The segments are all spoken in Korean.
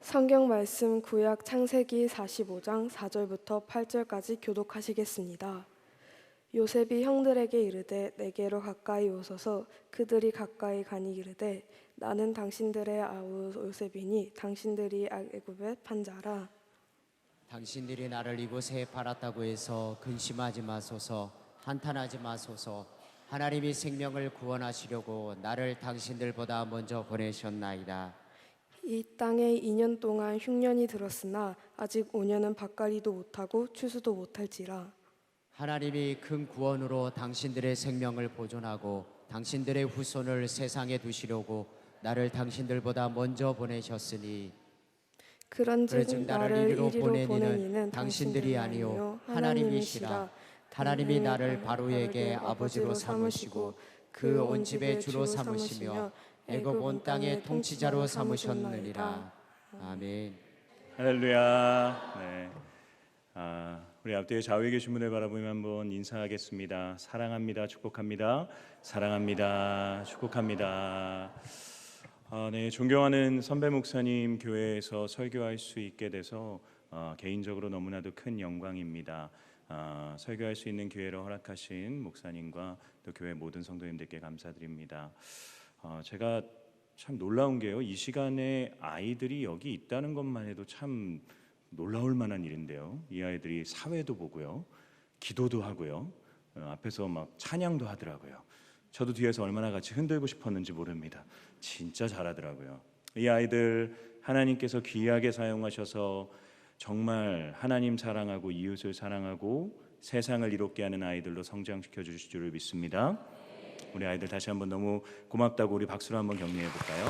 성경 말씀 구약 창세기 45장 4절부터 8절까지 교독하시겠습니다. 요셉이 형들에게 이르되 내게로 가까이 오소서. 그들이 가까이 가니 이르되 나는 당신들의 아우 요셉이니 당신들이 애굽에 판 자라. 당신들이 나를 이곳에 팔았다고 해서 근심하지 마소서. 한탄하지 마소서. 하나님이 생명을 구원하시려고 나를 당신들보다 먼저 보내셨나이다. 이 땅에 2년 동안 흉년이 들었으나 아직 5년은 밭갈이도 못하고 추수도 못할지라. 하나님이 큰 구원으로 당신들의 생명을 보존하고 당신들의 후손을 세상에 두시려고 나를 당신들보다 먼저 보내셨으니 그런즉 나를 이리로 이리로 보낸 이는 당신들이 아니요 하나님이시라. 하나님이 나를 바로에게 아버지로 삼으시고 그 온 집의 주로 삼으시며 애굽 온 땅의 통치자로 삼으셨느니라. 아멘. 할렐루야. 네. 우리 앞뒤에 좌우에 계신 분을 바라보며 한번 인사하겠습니다. 사랑합니다. 축복합니다. 사랑합니다. 축복합니다. 네, 존경하는 선배 목사님 교회에서 설교할 수 있게 돼서 개인적으로 너무나도 큰 영광입니다. 설교할 수 있는 기회를 허락하신 목사님과 또 교회 모든 성도님들께 감사드립니다. 제가 참 놀라운 게요, 이 시간에 아이들이 여기 있다는 것만 해도 참 놀라울 만한 일인데요. 이 아이들이 사회도 보고요, 기도도 하고요, 앞에서 막 찬양도 하더라고요. 저도 뒤에서 얼마나 같이 흔들고 싶었는지 모릅니다. 진짜 잘하더라고요. 이 아이들 하나님께서 귀하게 사용하셔서 정말 하나님 사랑하고 이웃을 사랑하고 세상을 이롭게 하는 아이들로 성장시켜 주실 줄을 믿습니다. 우리 아이들 다시 한번 너무 고맙다고 우리 박수로 한번 격려해 볼까요?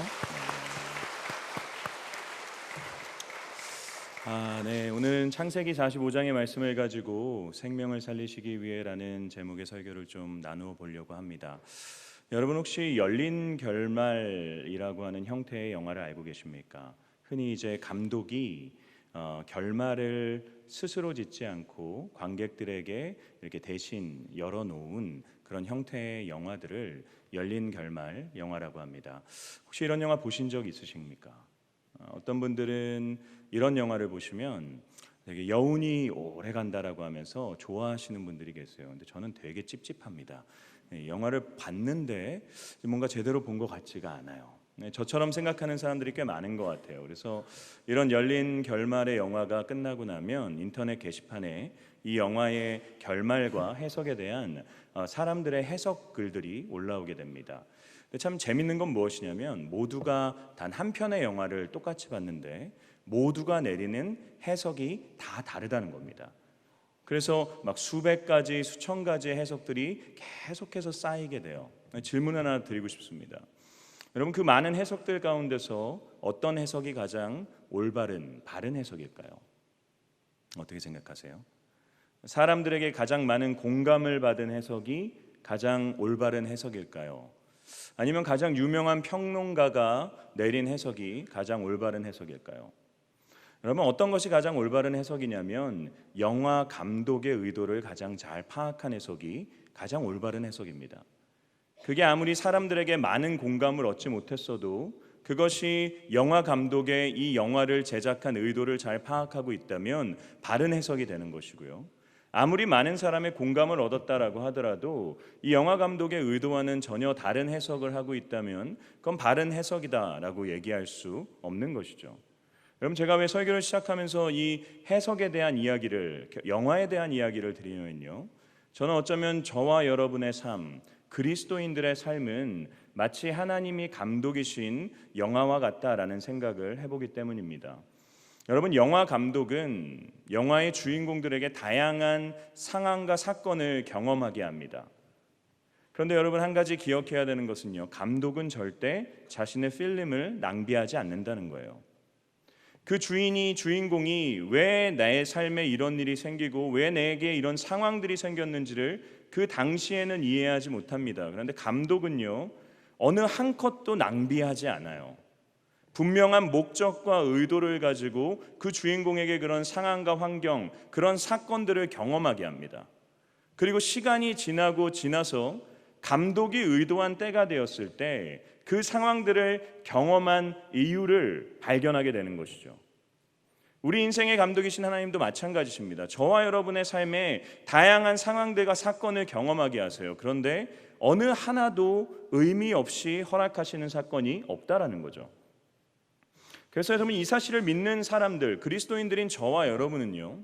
네. 오늘은 창세기 45장의 말씀을 가지고 생명을 살리시기 위해라는 제목의 설교를 좀 나누어 보려고 합니다. 여러분 혹시 열린 결말이라고 하는 형태의 영화를 알고 계십니까? 흔히 이제 감독이 결말을 스스로 짓지 않고 관객들에게 이렇게 대신 열어놓은 그런 형태의 영화들을 열린 결말 영화라고 합니다. 혹시 이런 영화 보신 적 있으십니까? 어떤 분들은 이런 영화를 보시면 되게 여운이 오래 간다라고 하면서 좋아하시는 분들이 계세요. 근데 저는 되게 찝찝합니다. 영화를 봤는데 뭔가 제대로 본 것 같지가 않아요. 저처럼 생각하는 사람들이 꽤 많은 것 같아요. 그래서 이런 열린 결말의 영화가 끝나고 나면 인터넷 게시판에 이 영화의 결말과 해석에 대한 사람들의 해석 글들이 올라오게 됩니다. 근데 참 재밌는 건 무엇이냐면 모두가 단 한 편의 영화를 똑같이 봤는데 모두가 내리는 해석이 다 다르다는 겁니다. 그래서 막 수백 가지, 수천 가지의 해석들이 계속해서 쌓이게 돼요. 질문 하나 드리고 싶습니다. 여러분, 그 많은 해석들 가운데서 어떤 해석이 가장 올바른, 바른 해석일까요? 어떻게 생각하세요? 사람들에게 가장 많은 공감을 받은 해석이 가장 올바른 해석일까요? 아니면 가장 유명한 평론가가 내린 해석이 가장 올바른 해석일까요? 여러분, 어떤 것이 가장 올바른 해석이냐면 영화 감독의 의도를 가장 잘 파악한 해석이 가장 올바른 해석입니다. 그게 아무리 사람들에게 많은 공감을 얻지 못했어도 그것이 영화 감독의 이 영화를 제작한 의도를 잘 파악하고 있다면 바른 해석이 되는 것이고요. 아무리 많은 사람의 공감을 얻었다라고 하더라도 이 영화 감독의 의도와는 전혀 다른 해석을 하고 있다면 그건 바른 해석이다라고 얘기할 수 없는 것이죠. 여러분, 제가 왜 설교를 시작하면서 이 해석에 대한 이야기를, 영화에 대한 이야기를 드리냐면요, 저는 어쩌면 저와 여러분의 삶, 그리스도인들의 삶은 마치 하나님이 감독이신 영화와 같다라는 생각을 해보기 때문입니다. 여러분, 영화 감독은 영화의 주인공들에게 다양한 상황과 사건을 경험하게 합니다. 그런데 여러분, 한 가지 기억해야 되는 것은요, 감독은 절대 자신의 필름을 낭비하지 않는다는 거예요. 그 주인공이 왜 나의 삶에 이런 일이 생기고 왜 내게 이런 상황들이 생겼는지를 그 당시에는 이해하지 못합니다. 그런데 감독은요, 어느 한 컷도 낭비하지 않아요. 분명한 목적과 의도를 가지고 그 주인공에게 그런 상황과 환경, 그런 사건들을 경험하게 합니다. 그리고 시간이 지나서 감독이 의도한 때가 되었을 때 그 상황들을 경험한 이유를 발견하게 되는 것이죠. 우리 인생의 감독이신 하나님도 마찬가지십니다. 저와 여러분의 삶에 다양한 상황들과 사건을 경험하게 하세요. 그런데 어느 하나도 의미 없이 허락하시는 사건이 없다라는 거죠. 그래서 여러분, 이 사실을 믿는 사람들, 그리스도인들인 저와 여러분은요,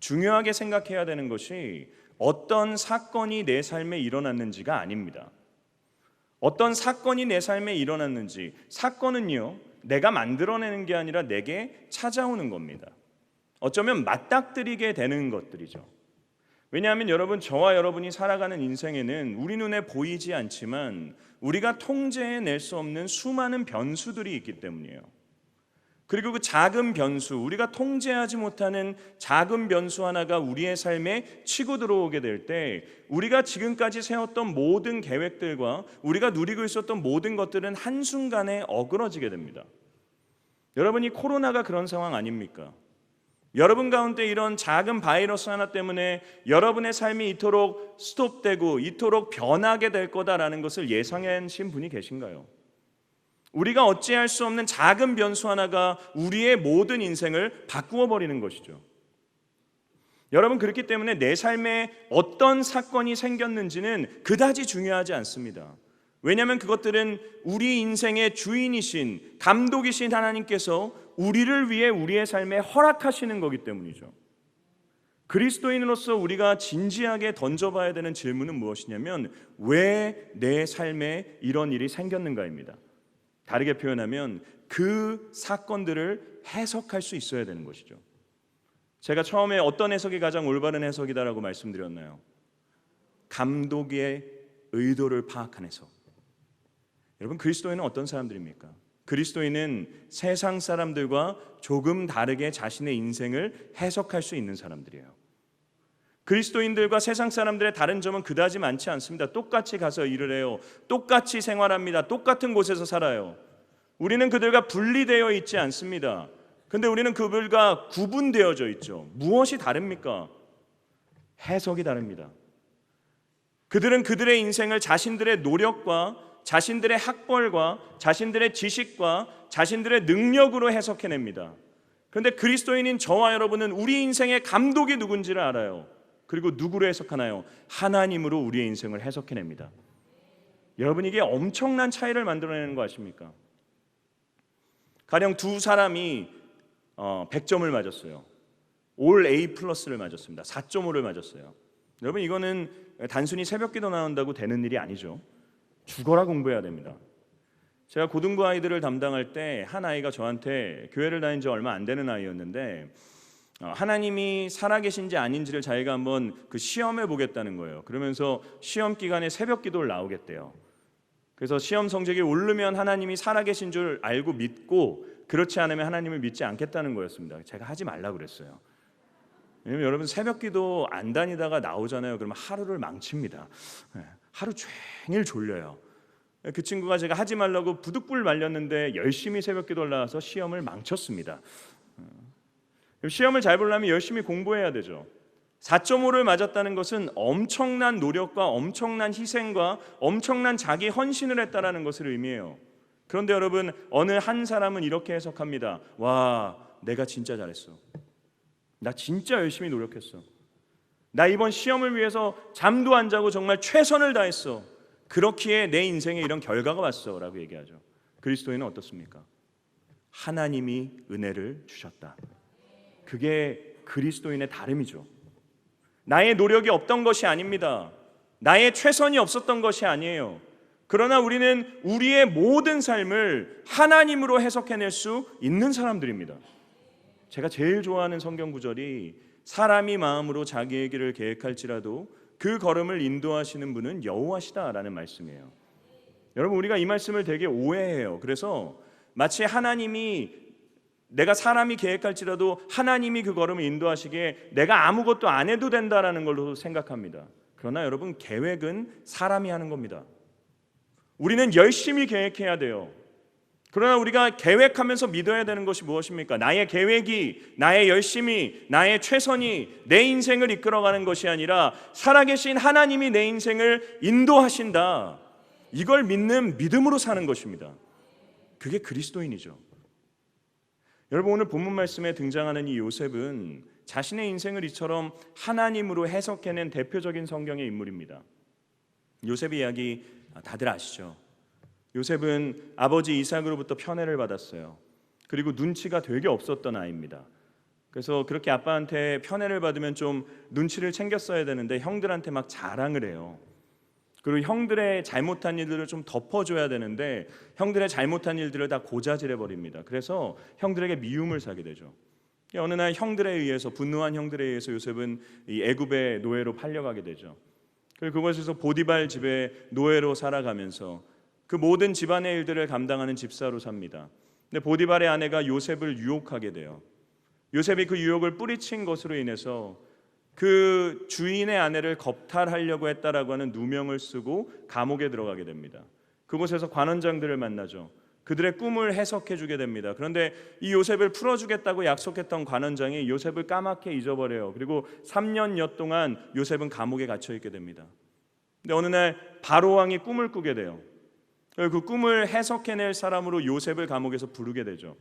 중요하게 생각해야 되는 것이 어떤 사건이 내 삶에 일어났는지가 아닙니다. 어떤 사건이 내 삶에 일어났는지, 사건은요, 내가 만들어내는 게 아니라 내게 찾아오는 겁니다. 어쩌면 맞닥뜨리게 되는 것들이죠. 왜냐하면 여러분, 저와 여러분이 살아가는 인생에는 우리 눈에 보이지 않지만 우리가 통제해낼 수 없는 수많은 변수들이 있기 때문이에요. 그리고 그 작은 변수, 우리가 통제하지 못하는 작은 변수 하나가 우리의 삶에 치고 들어오게 될 때 우리가 지금까지 세웠던 모든 계획들과 우리가 누리고 있었던 모든 것들은 한순간에 어그러지게 됩니다. 여러분, 이 코로나가 그런 상황 아닙니까? 여러분 가운데 이런 작은 바이러스 하나 때문에 여러분의 삶이 이토록 스톱되고 이토록 변하게 될 거다라는 것을 예상하신 분이 계신가요? 우리가 어찌할 수 없는 작은 변수 하나가 우리의 모든 인생을 바꾸어 버리는 것이죠. 여러분, 그렇기 때문에 내 삶에 어떤 사건이 생겼는지는 그다지 중요하지 않습니다. 왜냐하면 그것들은 우리 인생의 주인이신 감독이신 하나님께서 우리를 위해 우리의 삶에 허락하시는 거기 때문이죠. 그리스도인으로서 우리가 진지하게 던져봐야 되는 질문은 무엇이냐면, 왜 내 삶에 이런 일이 생겼는가입니다. 다르게 표현하면 그 사건들을 해석할 수 있어야 되는 것이죠. 제가 처음에 어떤 해석이 가장 올바른 해석이다라고 말씀드렸나요? 감독의 의도를 파악한 해석. 여러분, 그리스도인은 어떤 사람들입니까? 그리스도인은 세상 사람들과 조금 다르게 자신의 인생을 해석할 수 있는 사람들이에요. 그리스도인들과 세상 사람들의 다른 점은 그다지 많지 않습니다. 똑같이 가서 일을 해요. 똑같이 생활합니다. 똑같은 곳에서 살아요. 우리는 그들과 분리되어 있지 않습니다. 근데 우리는 그들과 구분되어져 있죠. 무엇이 다릅니까? 해석이 다릅니다. 그들은 그들의 인생을 자신들의 노력과 자신들의 학벌과 자신들의 지식과 자신들의 능력으로 해석해냅니다. 그런데 그리스도인인 저와 여러분은 우리 인생의 감독이 누군지를 알아요. 그리고 누구로 해석하나요? 하나님으로 우리의 인생을 해석해냅니다. 여러분, 이게 엄청난 차이를 만들어내는 거 아십니까? 가령 두 사람이 100점을 맞았어요. 올 A+를 맞았습니다. 4.5를 맞았어요. 여러분, 이거는 단순히 새벽기도 나온다고 되는 일이 아니죠. 죽어라 공부해야 됩니다. 제가 고등부 아이들을 담당할 때 한 아이가 저한테, 교회를 다닌 지 얼마 안 되는 아이였는데 하나님이 살아계신지 아닌지를 자기가 한번 그 시험해 보겠다는 거예요. 그러면서 시험 기간에 새벽 기도를 나오겠대요. 그래서 시험 성적이 오르면 하나님이 살아계신 줄 알고 믿고, 그렇지 않으면 하나님을 믿지 않겠다는 거였습니다. 제가 하지 말라 그랬어요. 왜냐면 여러분, 새벽 기도 안 다니다가 나오잖아요. 그러면 하루를 망칩니다. 하루 종일 졸려요. 그 친구가 제가 하지 말라고 부득불 말렸는데 열심히 새벽 기도를 나와서 시험을 망쳤습니다. 시험을 잘 보려면 열심히 공부해야 되죠. 4.5를 맞았다는 것은 엄청난 노력과 엄청난 희생과 엄청난 자기 헌신을 했다라는 것을 의미해요. 그런데 여러분, 어느 한 사람은 이렇게 해석합니다. 와, 내가 진짜 잘했어. 나 진짜 열심히 노력했어. 나 이번 시험을 위해서 잠도 안 자고 정말 최선을 다했어. 그렇기에 내 인생에 이런 결과가 왔어 라고 얘기하죠. 그리스도인은 어떻습니까? 하나님이 은혜를 주셨다. 그게 그리스도인의 다름이죠. 나의 노력이 없던 것이 아닙니다. 나의 최선이 없었던 것이 아니에요. 그러나 우리는 우리의 모든 삶을 하나님으로 해석해낼 수 있는 사람들입니다. 제가 제일 좋아하는 성경 구절이, 사람이 마음으로 자기의 길을 계획할지라도 그 걸음을 인도하시는 분은 여호와시다라는 말씀이에요. 여러분, 우리가 이 말씀을 되게 오해해요. 그래서 마치 하나님이, 내가 사람이 계획할지라도 하나님이 그 걸음을 인도하시기에 내가 아무것도 안 해도 된다라는 걸로 생각합니다. 그러나 여러분, 계획은 사람이 하는 겁니다. 우리는 열심히 계획해야 돼요. 그러나 우리가 계획하면서 믿어야 되는 것이 무엇입니까? 나의 계획이, 나의 열심이, 나의 최선이 내 인생을 이끌어가는 것이 아니라 살아계신 하나님이 내 인생을 인도하신다. 이걸 믿는 믿음으로 사는 것입니다. 그게 그리스도인이죠. 여러분, 오늘 본문 말씀에 등장하는 이 요셉은 자신의 인생을 이처럼 하나님으로 해석해낸 대표적인 성경의 인물입니다. 요셉의 이야기 다들 아시죠? 요셉은 아버지 이삭으로부터 편애를 받았어요. 그리고 눈치가 되게 없었던 아이입니다. 그래서 그렇게 아빠한테 편애를 받으면 좀 눈치를 챙겼어야 되는데 형들한테 막 자랑을 해요. 그리고 형들의 잘못한 일들을 좀 덮어줘야 되는데 형들의 잘못한 일들을 다 고자질해 버립니다. 그래서 형들에게 미움을 사게 되죠. 어느 날 형들에 의해서, 분노한 형들에 의해서 요셉은 이 애굽의 노예로 팔려가게 되죠. 그리고 그곳에서 보디발 집에 노예로 살아가면서 그 모든 집안의 일들을 감당하는 집사로 삽니다. 근데 보디발의 아내가 요셉을 유혹하게 돼요. 요셉이 그 유혹을 뿌리친 것으로 인해서 그 주인의 아내를 겁탈하려고 했다라고 하는 누명을 쓰고 감옥에 들어가게 됩니다. 그곳에서 관원장들을 만나죠. 그들의 꿈을 해석해 주게 됩니다. 그런데 이 요셉을 풀어주겠다고 약속했던 관원장이 요셉을 까맣게 잊어버려요. 그리고 3년여 동안 요셉은 감옥에 갇혀 있게 됩니다. 근데 어느 날 바로 왕이 꿈을 꾸게 돼요. 그 꿈을 해석해낼 사람으로 요셉을 감옥에서 부르게 되죠.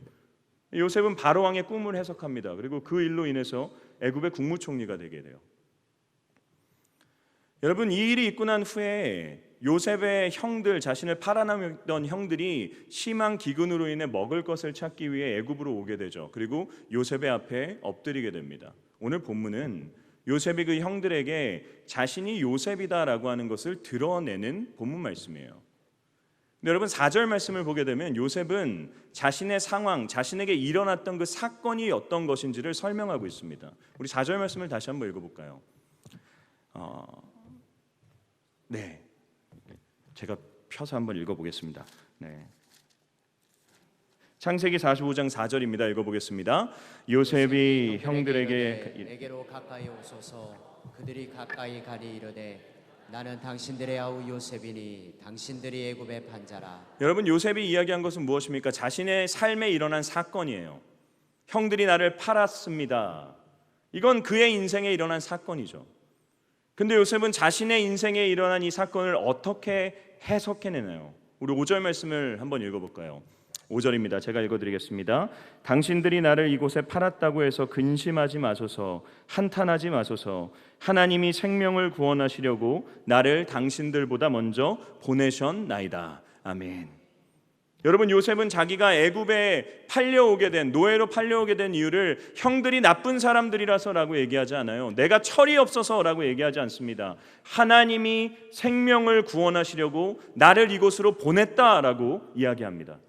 요셉은 바로 왕의 꿈을 해석합니다. 그리고 그 일로 인해서 애굽의 국무총리가 되게 돼요. 여러분, 이 일이 있고 난 후에 요셉의 형들, 자신을 팔아넘겼던 형들이 심한 기근으로 인해 먹을 것을 찾기 위해 애굽으로 오게 되죠. 그리고 요셉의 앞에 엎드리게 됩니다. 오늘 본문은 요셉이 그 형들에게 자신이 요셉이다라고 하는 것을 드러내는 본문 말씀이에요. 근데 여러분, 4절 말씀을 보게 되면 요셉은 자신의 상황, 자신에게 일어났던 그 사건이 어떤 것인지를 설명하고 있습니다. 우리 4절 말씀을 다시 한번 읽어볼까요? 네, 제가 펴서 한번 읽어보겠습니다. 네. 창세기 45장 4절입니다. 읽어보겠습니다. 요셉이 형들에게 내게로 가까이 오소서. 그들이 가까이 가니 이르되 나는 당신들의 아우 요셉이니 당신들이 애굽의 판자라. 여러분, 요셉이 이야기한 것은 무엇입니까? 자신의 삶에 일어난 사건이에요. 형들이 나를 팔았습니다. 이건 그의 인생에 일어난 사건이죠. 근데 요셉은 자신의 인생에 일어난 이 사건을 어떻게 해석해내나요? 우리 5절 말씀을 한번 읽어볼까요? 5절입니다. 제가 읽어드리겠습니다. 당신들이 나를 이곳에 팔았다고 해서 근심하지 마소서, 한탄하지 마소서. 하나님이 생명을 구원하시려고 나를 당신들보다 먼저 보내셨나이다. 아멘. 여러분, 요셉은 자기가 애굽에 팔려오게 된, 노예로 팔려오게 된 이유를 형들이 나쁜 사람들이라서라고 얘기하지 않아요. 내가 철이 없어서라고 얘기하지 않습니다. 하나님이 생명을 구원하시려고 나를 이곳으로 보냈다라고 이야기합니다.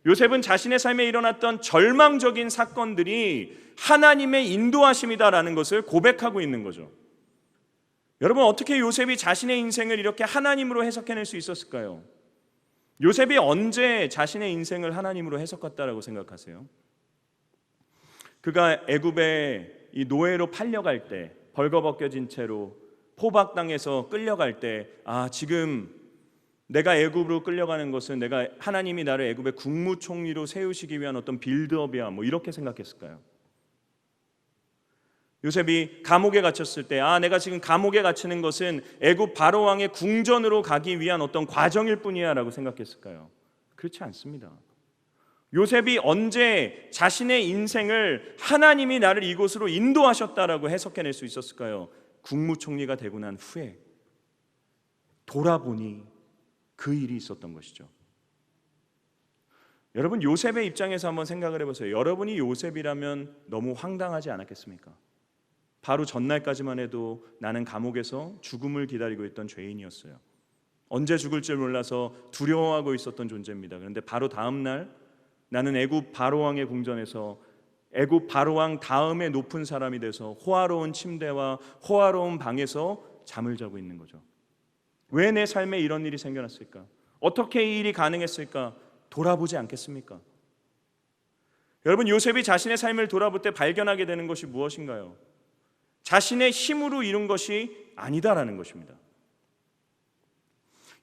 요셉은 자신의 삶에 일어났던 절망적인 사건들이 하나님의 인도하심이다라는 것을 고백하고 있는 거죠. 여러분, 어떻게 요셉이 자신의 인생을 이렇게 하나님으로 해석해낼 수 있었을까요? 요셉이 언제 자신의 인생을 하나님으로 해석했다라고 생각하세요? 그가 애굽에 이 노예로 팔려갈 때, 벌거벗겨진 채로 포박당해서 끌려갈 때, 지금 내가 애굽으로 끌려가는 것은 내가 하나님이 나를 애굽의 국무총리로 세우시기 위한 어떤 빌드업이야, 이렇게 생각했을까요? 요셉이 감옥에 갇혔을 때 내가 지금 감옥에 갇히는 것은 애굽 바로 왕의 궁전으로 가기 위한 어떤 과정일 뿐이야 라고 생각했을까요? 그렇지 않습니다. 요셉이 언제 자신의 인생을 하나님이 나를 이곳으로 인도하셨다라고 해석해낼 수 있었을까요? 국무총리가 되고 난 후에 돌아보니 그 일이 있었던 것이죠. 여러분, 요셉의 입장에서 한번 생각을 해보세요. 여러분이 요셉이라면 너무 황당하지 않았겠습니까? 바로 전날까지만 해도 나는 감옥에서 죽음을 기다리고 있던 죄인이었어요. 언제 죽을 줄 몰라서 두려워하고 있었던 존재입니다. 그런데 바로 다음 날 나는 애굽 바로왕의 궁전에서 애굽 바로왕 다음에 높은 사람이 돼서 호화로운 침대와 호화로운 방에서 잠을 자고 있는 거죠. 왜 내 삶에 이런 일이 생겨났을까? 어떻게 이 일이 가능했을까? 돌아보지 않겠습니까? 여러분, 요셉이 자신의 삶을 돌아볼 때 발견하게 되는 것이 무엇인가요? 자신의 힘으로 이룬 것이 아니다라는 것입니다.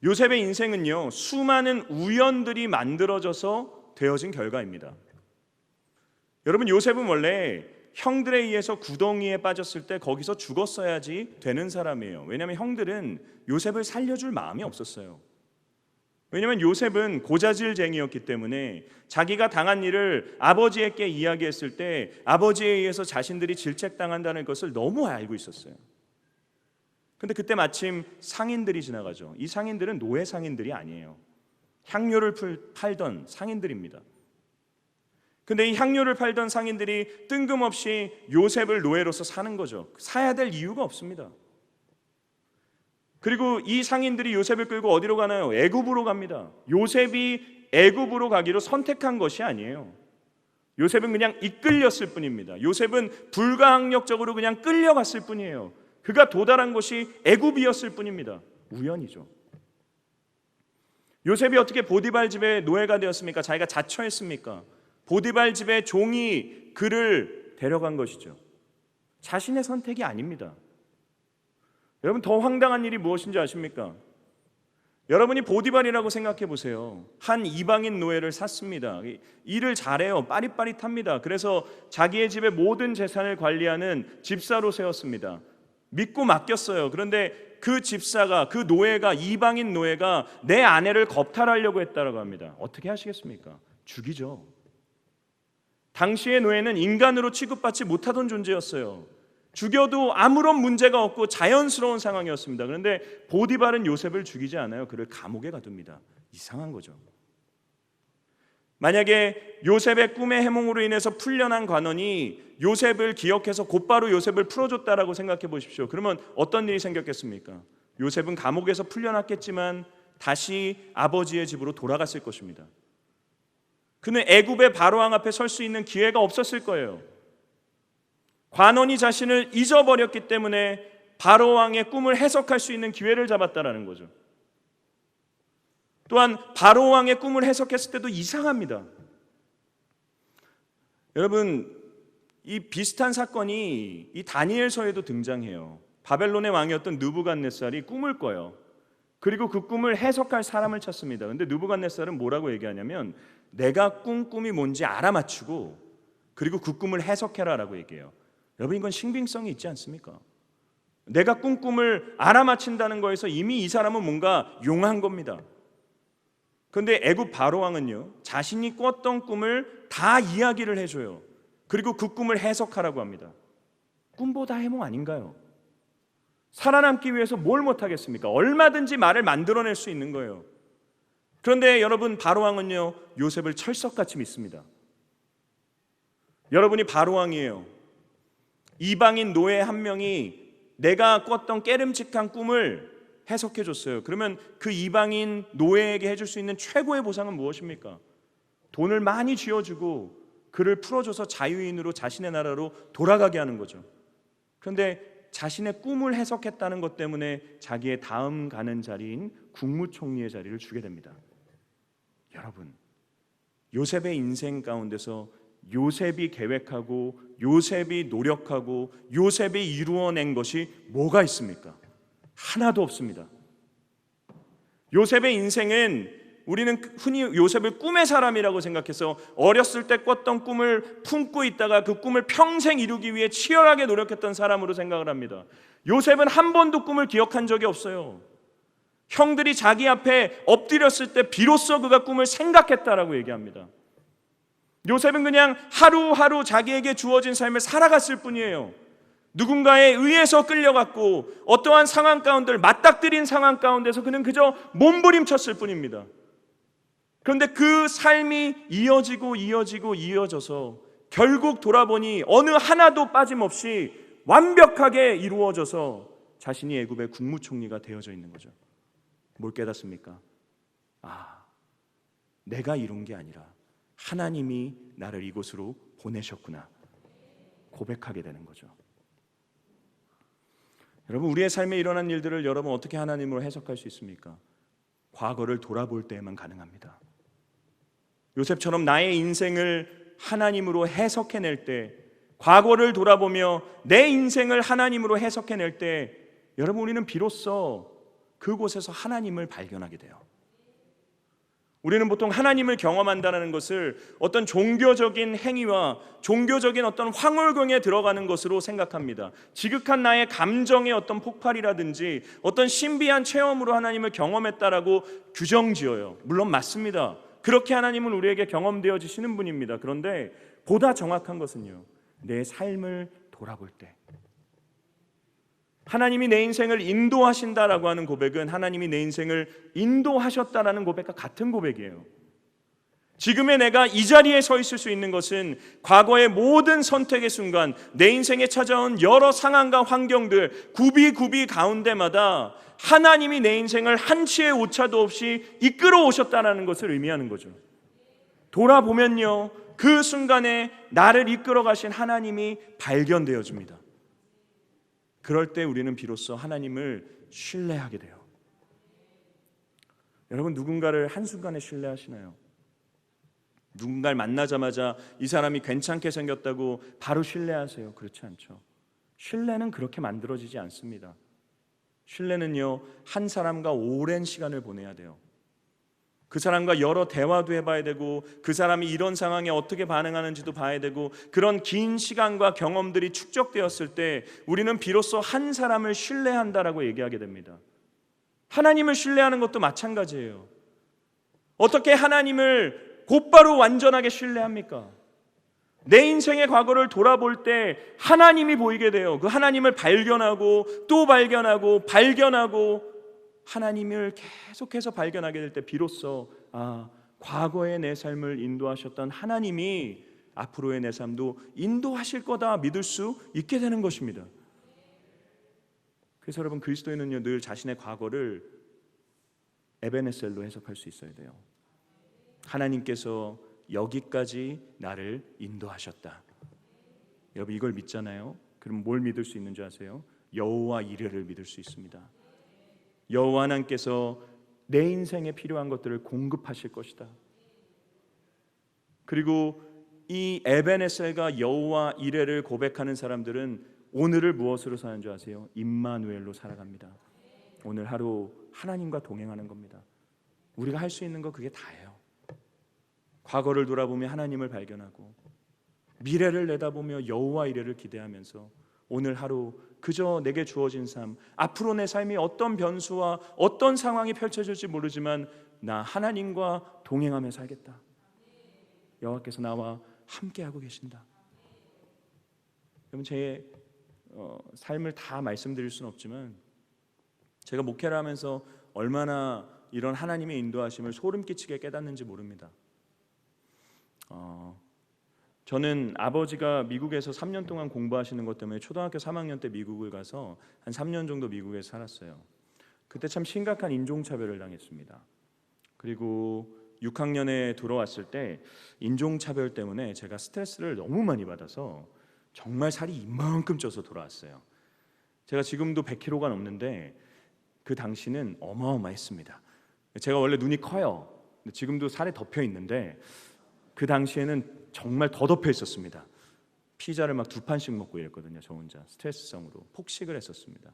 요셉의 인생은요, 수많은 우연들이 만들어져서 되어진 결과입니다. 여러분, 요셉은 원래 형들에 의해서 구덩이에 빠졌을 때 거기서 죽었어야지 되는 사람이에요. 왜냐하면 형들은 요셉을 살려줄 마음이 없었어요. 왜냐하면 요셉은 고자질쟁이였기 때문에 자기가 당한 일을 아버지에게 이야기했을 때 아버지에 의해서 자신들이 질책당한다는 것을 너무 알고 있었어요. 근데 그때 마침 상인들이 지나가죠. 이 상인들은 노예 상인들이 아니에요. 향료를 팔던 상인들입니다. 근데 이 향료를 팔던 상인들이 뜬금없이 요셉을 노예로서 사는 거죠. 사야 될 이유가 없습니다. 그리고 이 상인들이 요셉을 끌고 어디로 가나요? 애굽으로 갑니다. 요셉이 애굽으로 가기로 선택한 것이 아니에요. 요셉은 그냥 이끌렸을 뿐입니다. 요셉은 불가항력적으로 그냥 끌려갔을 뿐이에요. 그가 도달한 곳이 애굽이었을 뿐입니다. 우연이죠. 요셉이 어떻게 보디발 집의 노예가 되었습니까? 자기가 자처했습니까? 보디발 집의 종이 그를 데려간 것이죠. 자신의 선택이 아닙니다. 여러분, 더 황당한 일이 무엇인지 아십니까? 여러분이 보디발이라고 생각해 보세요. 한 이방인 노예를 샀습니다. 일을 잘해요. 빠릿빠릿합니다. 그래서 자기의 집의 모든 재산을 관리하는 집사로 세웠습니다. 믿고 맡겼어요. 그런데 그 집사가, 그 노예가, 이방인 노예가 내 아내를 겁탈하려고 했다고 합니다. 어떻게 하시겠습니까? 죽이죠. 당시의 노예는 인간으로 취급받지 못하던 존재였어요. 죽여도 아무런 문제가 없고 자연스러운 상황이었습니다. 그런데 보디발은 요셉을 죽이지 않아요. 그를 감옥에 가둡니다. 이상한 거죠. 만약에 요셉의 꿈의 해몽으로 인해서 풀려난 관원이 요셉을 기억해서 곧바로 요셉을 풀어줬다라고 생각해 보십시오. 그러면 어떤 일이 생겼겠습니까? 요셉은 감옥에서 풀려났겠지만 다시 아버지의 집으로 돌아갔을 것입니다. 그는 애굽의 바로왕 앞에 설 수 있는 기회가 없었을 거예요. 관원이 자신을 잊어버렸기 때문에 바로왕의 꿈을 해석할 수 있는 기회를 잡았다라는 거죠. 또한 바로왕의 꿈을 해석했을 때도 이상합니다. 여러분, 이 비슷한 사건이 이 다니엘서에도 등장해요. 바벨론의 왕이었던 느부갓네살이 꿈을 꿔요. 그리고 그 꿈을 해석할 사람을 찾습니다. 근데 느부갓네살은 뭐라고 얘기하냐면 내가 꾼 꿈이 뭔지 알아맞히고 그리고 그 꿈을 해석해라라고 얘기해요. 여러분, 이건 신빙성이 있지 않습니까? 내가 꾼 꿈을 알아맞힌다는 거에서 이미 이 사람은 뭔가 용한 겁니다. 그런데 애굽 바로왕은요, 자신이 꿨던 꿈을 다 이야기를 해줘요. 그리고 그 꿈을 해석하라고 합니다. 꿈보다 해몽 아닌가요? 살아남기 위해서 뭘 못하겠습니까? 얼마든지 말을 만들어낼 수 있는 거예요. 그런데 여러분, 바로왕은요, 요셉을 철석같이 믿습니다. 여러분이 바로왕이에요. 이방인 노예 한 명이 내가 꿨던 깨름직한 꿈을 해석해 줬어요. 그러면 그 이방인 노예에게 해줄 수 있는 최고의 보상은 무엇입니까? 돈을 많이 쥐어주고 그를 풀어줘서 자유인으로 자신의 나라로 돌아가게 하는 거죠. 그런데 자신의 꿈을 해석했다는 것 때문에 자기의 다음 가는 자리인 국무총리의 자리를 주게 됩니다. 여러분, 요셉의 인생 가운데서 요셉이 계획하고 요셉이 노력하고 요셉이 이루어낸 것이 뭐가 있습니까? 하나도 없습니다. 요셉의 인생은 우리는 흔히 요셉을 꿈의 사람이라고 생각해서 어렸을 때 꿨던 꿈을 품고 있다가 그 꿈을 평생 이루기 위해 치열하게 노력했던 사람으로 생각을 합니다. 요셉은 한 번도 꿈을 기억한 적이 없어요. 형들이 자기 앞에 엎드렸을 때 비로소 그가 꿈을 생각했다라고 얘기합니다. 요셉은 그냥 하루하루 자기에게 주어진 삶을 살아갔을 뿐이에요. 누군가에 의해서 끌려갔고 어떠한 상황 가운데를 맞닥뜨린 상황 가운데서 그는 그저 몸부림쳤을 뿐입니다. 그런데 그 삶이 이어져서 결국 돌아보니 어느 하나도 빠짐없이 완벽하게 이루어져서 자신이 애굽의 국무총리가 되어져 있는 거죠. 뭘 깨닫습니까? 내가 이룬 게 아니라 하나님이 나를 이곳으로 보내셨구나 고백하게 되는 거죠. 여러분, 우리의 삶에 일어난 일들을 여러분 어떻게 하나님으로 해석할 수 있습니까? 과거를 돌아볼 때에만 가능합니다. 요셉처럼 나의 인생을 하나님으로 해석해낼 때, 과거를 돌아보며 내 인생을 하나님으로 해석해낼 때, 여러분, 우리는 비로소 그곳에서 하나님을 발견하게 돼요. 우리는 보통 하나님을 경험한다는 것을 어떤 종교적인 행위와 종교적인 어떤 황홀경에 들어가는 것으로 생각합니다. 지극한 나의 감정의 어떤 폭발이라든지 어떤 신비한 체험으로 하나님을 경험했다라고 규정지어요. 물론 맞습니다. 그렇게 하나님은 우리에게 경험되어지시는 분입니다. 그런데 보다 정확한 것은요, 내 삶을 돌아볼 때 하나님이 내 인생을 인도하신다라고 하는 고백은 하나님이 내 인생을 인도하셨다라는 고백과 같은 고백이에요. 지금의 내가 이 자리에 서 있을 수 있는 것은 과거의 모든 선택의 순간, 내 인생에 찾아온 여러 상황과 환경들 구비 가운데마다 하나님이 내 인생을 한치의 오차도 없이 이끌어 오셨다는 것을 의미하는 거죠. 돌아보면요, 그 순간에 나를 이끌어 가신 하나님이 발견되어집니다. 그럴 때 우리는 비로소 하나님을 신뢰하게 돼요. 여러분, 누군가를 한순간에 신뢰하시나요? 누군가를 만나자마자 이 사람이 괜찮게 생겼다고 바로 신뢰하세요? 그렇지 않죠. 신뢰는 그렇게 만들어지지 않습니다. 신뢰는요, 한 사람과 오랜 시간을 보내야 돼요. 그 사람과 여러 대화도 해봐야 되고, 그 사람이 이런 상황에 어떻게 반응하는지도 봐야 되고, 그런 긴 시간과 경험들이 축적되었을 때 우리는 비로소 한 사람을 신뢰한다라고 얘기하게 됩니다. 하나님을 신뢰하는 것도 마찬가지예요. 어떻게 하나님을 곧바로 완전하게 신뢰합니까? 내 인생의 과거를 돌아볼 때 하나님이 보이게 돼요. 그 하나님을 발견하고 또 발견하고 하나님을 계속해서 발견하게 될 때 비로소 과거의 내 삶을 인도하셨던 하나님이 앞으로의 내 삶도 인도하실 거다 믿을 수 있게 되는 것입니다. 그래서 여러분, 그리스도인은요, 늘 자신의 과거를 에베네셀로 해석할 수 있어야 돼요. 하나님께서 여기까지 나를 인도하셨다. 여러분, 이걸 믿잖아요. 그럼 뭘 믿을 수 있는 줄 아세요? 여호와 이레를 믿을 수 있습니다. 여호와 하나님께서 내 인생에 필요한 것들을 공급하실 것이다. 그리고 이 에베네셀과 여호와 이레를 고백하는 사람들은 오늘을 무엇으로 사는 줄 아세요? 임마누엘로 살아갑니다. 오늘 하루 하나님과 동행하는 겁니다. 우리가 할 수 있는 거 그게 다예요. 과거를 돌아보며 하나님을 발견하고, 미래를 내다보며 여호와 이레를 기대하면서 오늘 하루 그저 내게 주어진 삶, 앞으로 내 삶이 어떤 변수와 어떤 상황이 펼쳐질지 모르지만 나 하나님과 동행하며 살겠다. 여호와께서 나와 함께하고 계신다. 여러분, 제 삶을 다 말씀드릴 수는 없지만 제가 목회를 하면서 얼마나 이런 하나님의 인도하심을 소름 끼치게 깨닫는지 모릅니다. 저는 아버지가 미국에서 3년 동안 공부하시는 것 때문에 초등학교 3학년 때 미국을 가서 한 3년 정도 미국에서 살았어요. 그때 참 심각한 인종차별을 당했습니다. 그리고 6학년에 들어왔을 때 인종차별 때문에 제가 스트레스를 너무 많이 받아서 정말 살이 이만큼 쪄서 돌아왔어요. 제가 지금도 100kg가 넘는데 그 당시는 어마어마했습니다. 제가 원래 눈이 커요. 지금도 살이 덮여 있는데 그 당시에는 정말 더 덮여 있었습니다. 피자를 막 2판씩 먹고 이랬거든요. 저 혼자 스트레스성으로 폭식을 했었습니다.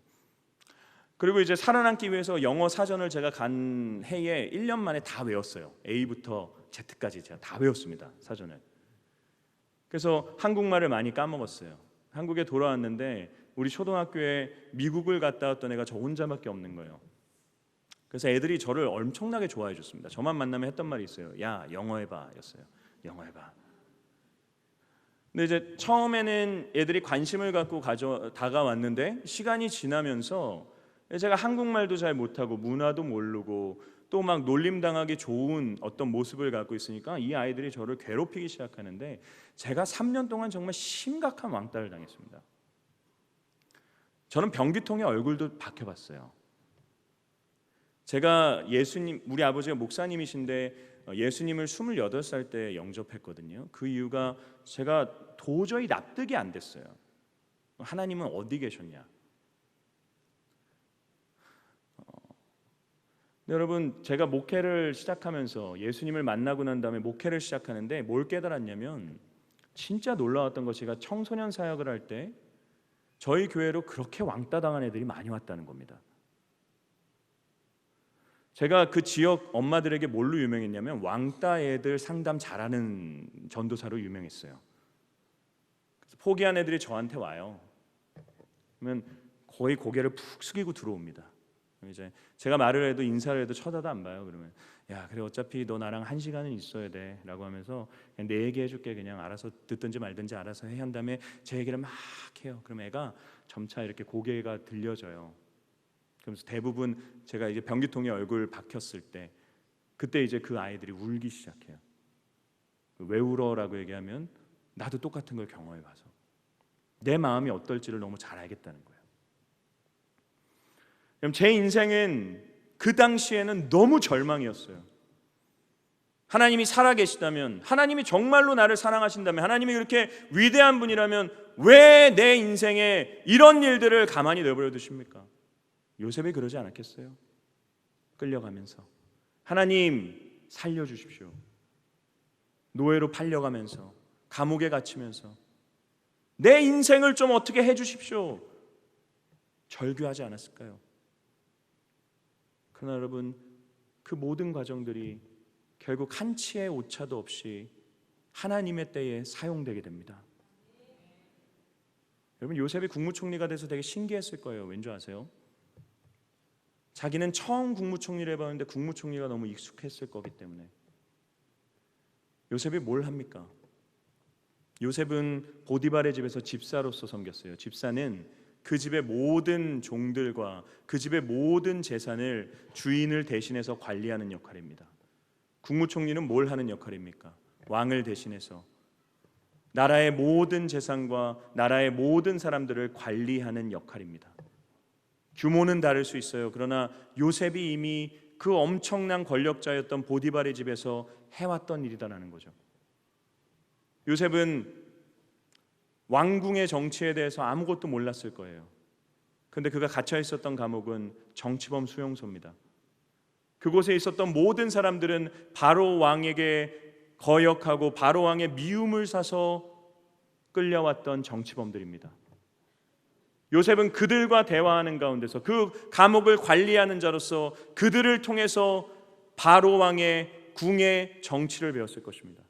그리고 이제 살아남기 위해서 영어 사전을 제가 간 해에 1년 만에 다 외웠어요. A부터 Z까지 제가 다 외웠습니다. 사전을. 그래서 한국말을 많이 까먹었어요. 한국에 돌아왔는데 우리 초등학교에 미국을 갔다 왔던 애가 저 혼자밖에 없는 거예요. 그래서 애들이 저를 엄청나게 좋아해 줬습니다. 저만 만나면 했던 말이 있어요. 야, 영어 해봐 였어요. 영어 해봐. 근데 이제 처음에는 애들이 관심을 갖고 다가왔는데 시간이 지나면서 제가 한국말도 잘 못하고 문화도 모르고 또 막 놀림당하기 좋은 어떤 모습을 갖고 있으니까 이 아이들이 저를 괴롭히기 시작하는데 제가 3년 동안 정말 심각한 왕따를 당했습니다. 저는 변기통에 얼굴도 박혀봤어요. 제가 우리 아버지가 목사님이신데 예수님을 28살 때 영접했거든요. 그 이유가 제가 도저히 납득이 안 됐어요. 하나님은 어디 계셨냐? 여러분, 제가 목회를 시작하면서 예수님을 만나고 난 다음에 목회를 시작하는데 뭘 깨달았냐면 진짜 놀라웠던 것, 제가 청소년 사역을 할 때 저희 교회로 그렇게 왕따 당한 애들이 많이 왔다는 겁니다. 제가 그 지역 엄마들에게 뭘로 유명했냐면 왕따 애들 상담 잘하는 전도사로 유명했어요. 그래서 포기한 애들이 저한테 와요. 그러면 거의 고개를 푹 숙이고 들어옵니다. 이제 제가 말을 해도 인사를 해도 쳐다도 안 봐요. 그러면 야 그래 어차피 너 나랑 1시간은 있어야 돼라고 하면서 그냥 내 얘기 해줄게. 그냥 알아서 듣든지 말든지 알아서 해. 한 다음에 제 얘기를 막 해요. 그럼 애가 점차 이렇게 고개가 들려져요. 그러면서 대부분 제가 이제 변기통에 얼굴 박혔을 때 그때 이제 그 아이들이 울기 시작해요. 왜 울어라고 얘기하면 나도 똑같은 걸 경험해 봐서 내 마음이 어떨지를 너무 잘 알겠다는 거예요. 그럼 제 인생은 그 당시에는 너무 절망이었어요. 하나님이 살아계시다면, 하나님이 정말로 나를 사랑하신다면, 하나님이 그렇게 위대한 분이라면 왜 내 인생에 이런 일들을 가만히 내버려 두십니까? 요셉이 그러지 않았겠어요? 끌려가면서 하나님 살려주십시오. 노예로 팔려가면서 감옥에 갇히면서 내 인생을 좀 어떻게 해주십시오. 절규하지 않았을까요? 그러나 여러분 그 모든 과정들이 결국 한치의 오차도 없이 하나님의 때에 사용되게 됩니다. 여러분 요셉이 국무총리가 돼서 되게 신기했을 거예요. 왠 줄 아세요? 자기는 처음 국무총리를 해봤는데 국무총리가 너무 익숙했을 거기 때문에. 요셉이 뭘 합니까? 요셉은 보디발의 집에서 집사로서 섬겼어요. 집사는 그 집의 모든 종들과 그 집의 모든 재산을 주인을 대신해서 관리하는 역할입니다. 국무총리는 뭘 하는 역할입니까? 왕을 대신해서 나라의 모든 재산과 나라의 모든 사람들을 관리하는 역할입니다. 규모는 다를 수 있어요. 그러나 요셉이 이미 그 엄청난 권력자였던 보디발의 집에서 해왔던 일이다라는 거죠. 요셉은 왕궁의 정치에 대해서 아무것도 몰랐을 거예요. 그런데 그가 갇혀 있었던 감옥은 정치범 수용소입니다. 그곳에 있었던 모든 사람들은 바로 왕에게 거역하고 바로 왕의 미움을 사서 끌려왔던 정치범들입니다. 요셉은 그들과 대화하는 가운데서 그 감옥을 관리하는 자로서 그들을 통해서 바로 왕의 궁의 정치를 배웠을 것입니다.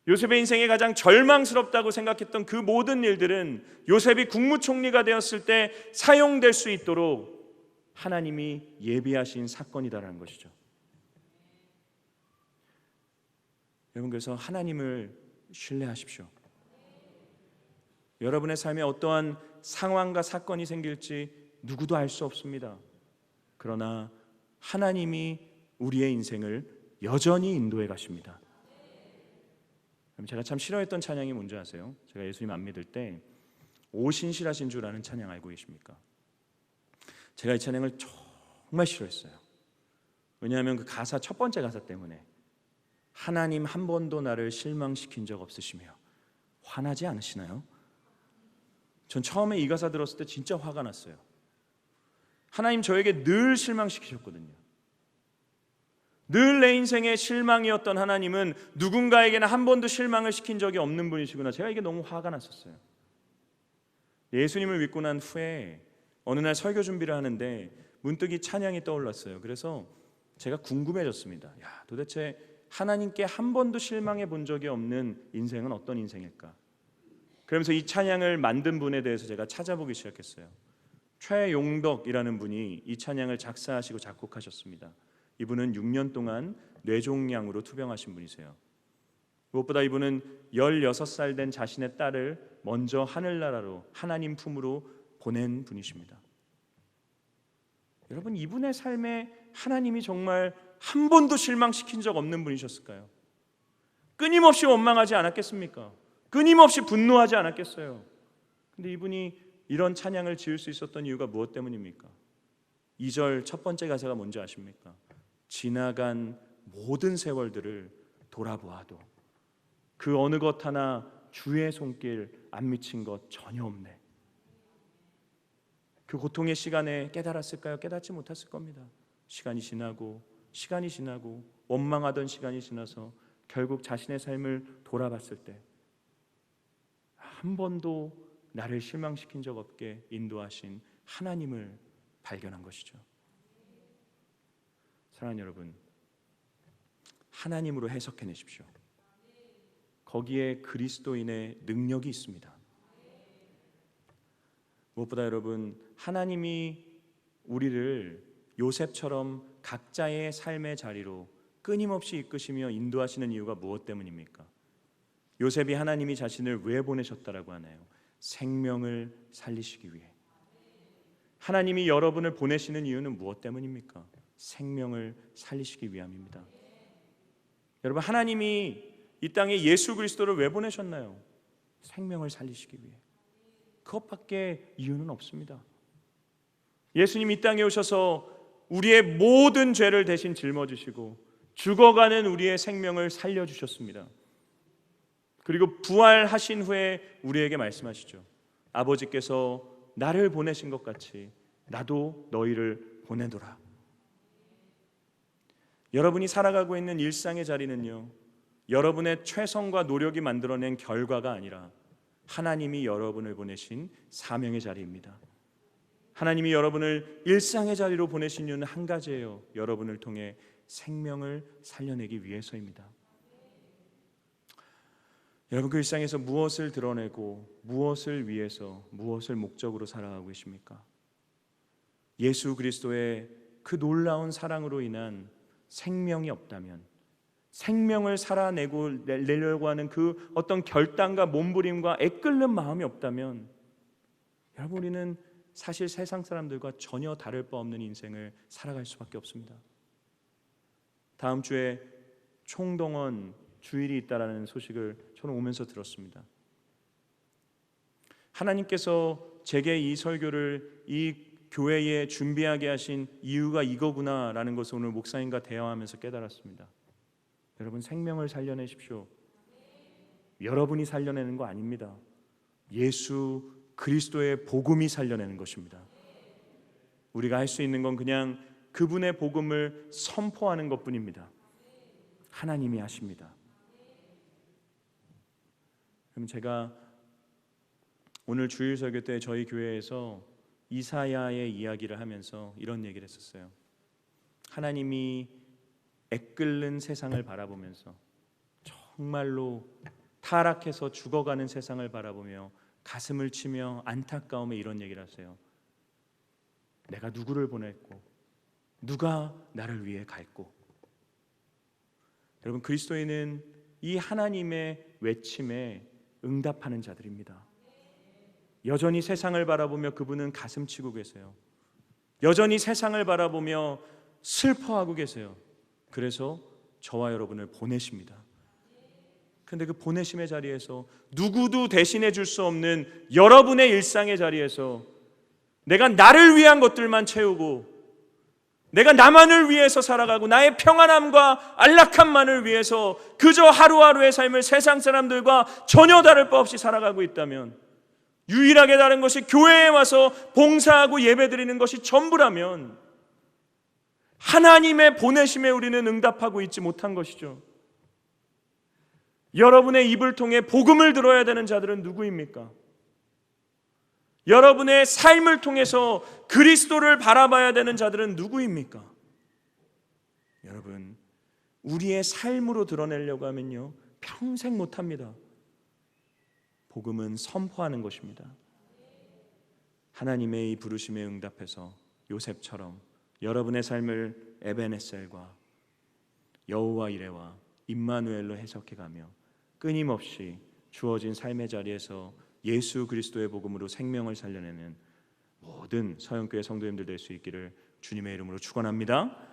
요셉의 인생에 가장 절망스럽다고 생각했던 그 모든 일들은 요셉이 국무총리가 되었을 때 사용될 수 있도록 하나님이 예비하신 사건이다라는 것이죠. 여러분 그래서 하나님을 신뢰하십시오. 여러분의 삶에 어떠한 상황과 사건이 생길지 누구도 알 수 없습니다. 그러나 하나님이 우리의 인생을 여전히 인도해 가십니다. 제가 참 싫어했던 찬양이 뭔지 아세요? 제가 예수님 안 믿을 때 오신실하신 줄 아는 찬양 알고 계십니까? 제가 이 찬양을 정말 싫어했어요. 왜냐하면 그 가사 첫 번째 가사 때문에 하나님 한 번도 나를 실망시킨 적 없으시며 화나지 않으시나요? 전 처음에 이 가사 들었을 때 진짜 화가 났어요. 하나님 저에게 늘 실망시키셨거든요. 늘 내 인생의 실망이었던 하나님은 누군가에게는 한 번도 실망을 시킨 적이 없는 분이시구나. 제가 이게 너무 화가 났었어요. 예수님을 믿고 난 후에 어느 날 설교 준비를 하는데 문득 이 찬양이 떠올랐어요. 그래서 제가 궁금해졌습니다. 야, 도대체 하나님께 한 번도 실망해 본 적이 없는 인생은 어떤 인생일까? 그러면서 이 찬양을 만든 분에 대해서 제가 찾아보기 시작했어요. 최용덕이라는 분이 이 찬양을 작사하시고 작곡하셨습니다. 이분은 6년 동안 뇌종양으로 투병하신 분이세요. 무엇보다 이분은 16살 된 자신의 딸을 먼저 하늘나라로 하나님 품으로 보낸 분이십니다. 여러분 이분의 삶에 하나님이 정말 한 번도 실망시킨 적 없는 분이셨을까요? 끊임없이 원망하지 않았겠습니까? 끊임없이 분노하지 않았겠어요? 근데 이분이 이런 찬양을 지을 수 있었던 이유가 무엇 때문입니까? 2절 첫 번째 가사가 뭔지 아십니까? 지나간 모든 세월들을 돌아보아도 그 어느 것 하나 주의 손길 안 미친 것 전혀 없네. 그 고통의 시간에 깨달았을까요? 깨닫지 못했을 겁니다. 시간이 지나고 원망하던 시간이 지나서 결국 자신의 삶을 돌아봤을 때 한 번도 나를 실망시킨 적 없게 인도하신 하나님을 발견한 것이죠. 사랑하는 여러분, 하나님으로 해석해내십시오. 거기에 그리스도인의 능력이 있습니다. 무엇보다 여러분, 하나님이 우리를 요셉처럼 각자의 삶의 자리로 끊임없이 이끄시며 인도하시는 이유가 무엇 때문입니까? 요셉이 하나님이 자신을 왜 보내셨다라고 하나요? 생명을 살리시기 위해. 하나님이 여러분을 보내시는 이유는 무엇 때문입니까? 생명을 살리시기 위함입니다. 여러분, 하나님이 이 땅에 예수 그리스도를 왜 보내셨나요? 생명을 살리시기 위해. 그것밖에 이유는 없습니다. 예수님 이 땅에 오셔서 우리의 모든 죄를 대신 짊어지시고 죽어가는 우리의 생명을 살려주셨습니다. 그리고 부활하신 후에 우리에게 말씀하시죠. 아버지께서 나를 보내신 것 같이 나도 너희를 보내노라. 여러분이 살아가고 있는 일상의 자리는요, 여러분의 최선과 노력이 만들어낸 결과가 아니라 하나님이 여러분을 보내신 사명의 자리입니다. 하나님이 여러분을 일상의 자리로 보내신 이유는 한 가지예요. 여러분을 통해 생명을 살려내기 위해서입니다. 여러분, 그 일상에서 무엇을 드러내고 무엇을 위해서, 무엇을 목적으로 살아가고 계십니까? 예수 그리스도의 그 놀라운 사랑으로 인한 생명이 없다면, 생명을 살아내고 내려고 하는 그 어떤 결단과 몸부림과 애끓는 마음이 없다면, 여러분, 우리는 사실 세상 사람들과 전혀 다를 바 없는 인생을 살아갈 수밖에 없습니다. 다음 주에 총동원 주일이 있다라는 소식을 저는 오면서 들었습니다. 하나님께서 제게 이 설교를 이 교회에 준비하게 하신 이유가 이거구나라는 것을 오늘 목사님과 대화하면서 깨달았습니다. 여러분, 생명을 살려내십시오. 여러분이 살려내는 거 아닙니다. 예수 그리스도의 복음이 살려내는 것입니다. 우리가 할 수 있는 건 그냥 그분의 복음을 선포하는 것뿐입니다. 하나님이 하십니다. 그럼 제가 오늘 주일 설교 때 저희 교회에서 이사야의 이야기를 하면서 이런 얘기를 했었어요. 하나님이 애끓는 세상을 바라보면서, 정말로 타락해서 죽어가는 세상을 바라보며 가슴을 치며 안타까움에 이런 얘기를 하세요. 내가 누구를 보냈고 누가 나를 위해 갈고. 여러분, 그리스도인은 이 하나님의 외침에 응답하는 자들입니다. 여전히 세상을 바라보며 그분은 가슴 치고 계세요. 여전히 세상을 바라보며 슬퍼하고 계세요. 그래서 저와 여러분을 보내십니다. 그런데 그 보내심의 자리에서 누구도 대신해 줄 수 없는 여러분의 일상의 자리에서 내가 나를 위한 것들만 채우고, 내가 나만을 위해서 살아가고 나의 평안함과 안락함만을 위해서 그저 하루하루의 삶을 세상 사람들과 전혀 다를 바 없이 살아가고 있다면, 유일하게 다른 것이 교회에 와서 봉사하고 예배드리는 것이 전부라면, 하나님의 보내심에 우리는 응답하고 있지 못한 것이죠. 여러분의 입을 통해 복음을 들어야 되는 자들은 누구입니까? 여러분의 삶을 통해서 그리스도를 바라봐야 되는 자들은 누구입니까? 여러분, 우리의 삶으로 드러내려고 하면요, 평생 못합니다. 복음은 선포하는 것입니다. 하나님의 이 부르심에 응답해서 요셉처럼 여러분의 삶을 에베네셀과 여호와 이레와 임마누엘로 해석해가며 끊임없이 주어진 삶의 자리에서 예수 그리스도의 복음으로 생명을 살려내는 모든 서영교회 성도님들 될 수 있기를 주님의 이름으로 축원합니다.